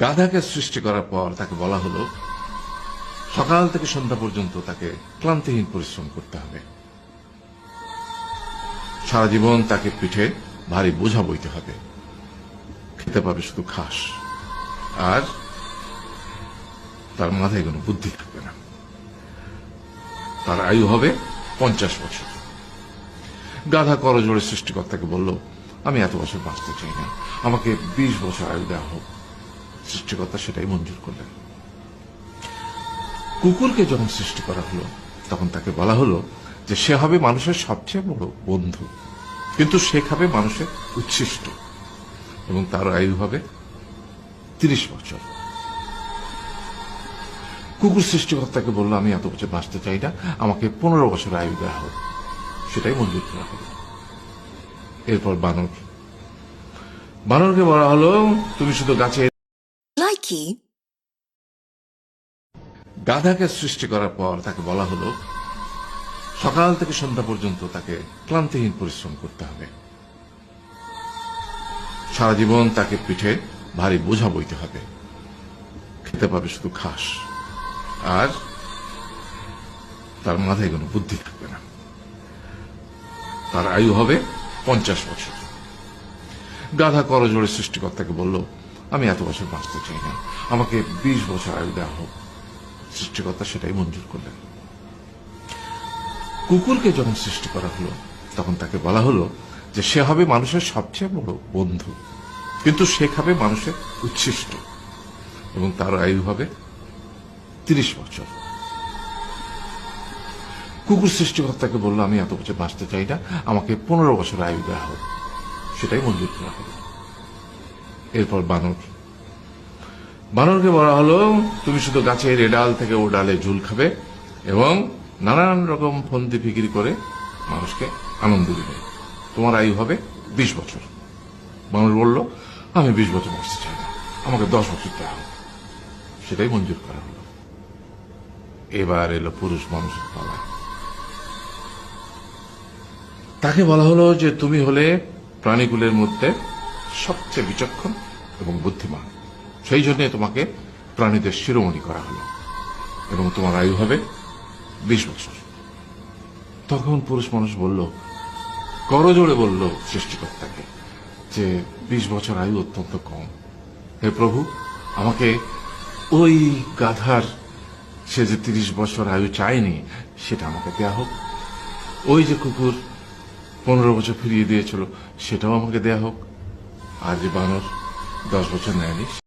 গাধাকে সৃষ্টি করার পর তাকে বলা হলো সকাল থেকে সন্ধ্যা পর্যন্ত তাকে ক্লান্তিহীন পরিশ্রম করতে হবে। সারা জীবন তাকে পিঠে ভারী বোঝা বইতে হবে। খেতে পাবে শুধু ঘাস, আর তার মাথায় কোনো বুদ্ধি থাকবে না। তার আয়ু হবে 50 বছর। গাধা করজোড়ে সৃষ্টিকর্তাকে বলল, আমি এত বছর বাঁচতে চাই না, আমাকে 20 বছর আয়ু দেওয়া হোক। সৃষ্টিকর্তা সেটাই মঞ্জুর করলেন। কুকুরকে যখন সৃষ্টি করা হলো তখন তাকে বলা হলো যে সে হবে মানুষের সবচেয়ে বড় বন্ধু, কিন্তু সে খাবে মানুষের উচ্ছিষ্ট, এবং তার আয়ু হবে 30 বছর। কুকুর সৃষ্টিকর্তাকে বলল, আমি এত বছর বাঁচতে চাই না, আমাকে 15 বছর আয়ু দেওয়া হোক। সেটাই মঞ্জুর করা হলো। এরপর বানরকে বলা হলো, তুমি শুধু গাছে। গাধাকে সৃষ্টি করার পর তাকে বলা হলো সকাল থেকে সন্ধ্যা পর্যন্ত তাকে ক্লান্তিহীন পরিশ্রম করতে হবে। সারা জীবন তাকে পিঠে ভারী বোঝা বইতে হবে। খেতে পাবে শুধু ঘাস, আর তার মাথায় কোনো বুদ্ধি থাকবে না। তার আয়ু হবে 50 বছর। গাধা করজোড়ে সৃষ্টিকর্তাকে বলল, আমি এত বছর বাঁচতে চাই না, আমাকে 20 বছর আয়ু দেওয়া হোক। সৃষ্টিকর্তা সেটাই মঞ্জুর করলেন। কুকুরকে যখন সৃষ্টি করা হলো তখন তাকে বলা হলো যে সে হবে মানুষের সবচেয়ে বড় বন্ধু, কিন্তু সে খাবে মানুষের উচ্ছিষ্ট, এবং তার আয়ু হবে 30 বছর। কুকুর সৃষ্টিকর্তাকে বলল, আমি এত বছর বাঁচতে চাই না, আমাকে 15 বছর আয়ু দেওয়া হোক। সেটাই মঞ্জুর করা হলো। এরপর বানরকে বলা হলো, তুমি শুধু গাছের এ ডাল থেকে ও ডালে ঝুল খাবে এবং নানান রকম ফন্দি ফিকির করে মানুষকে আনন্দ দিবে। তোমার আয়ু হবে 20 বছর। বানর বলল, আমি 20 বছর বাঁচতে চাই না, আমাকে 10 বছর দেওয়া হোক। সেটাই মঞ্জুর করা হলো। এবার এলো পুরুষ মানুষের পালা। তাকে বলা হলো যে তুমি হলে প্রাণীকুলের মধ্যে সবচেয়ে বিচক্ষণ এবং বুদ্ধিমান, সেই জন্য তোমাকে প্রাণীদের শিরোমণি করা হলো, এবং তোমার আয়ু হবে 20 বছর। তখন পুরুষ মানুষ বলল, করজোড়ে বলল সৃষ্টিকর্তাকে যে 20 বছর আয়ু অত্যন্ত কম। হে প্রভু, আমাকে ওই গাধার, সে যে 30 বছর আয়ু চায়নি, সেটা আমাকে দেয়া হোক। ওই যে কুকুর 15 বছর ফিরিয়ে দিয়েছিল, সেটাও আমাকে দেয়া হোক। আর যে বানর 10 বছর নেয়নি,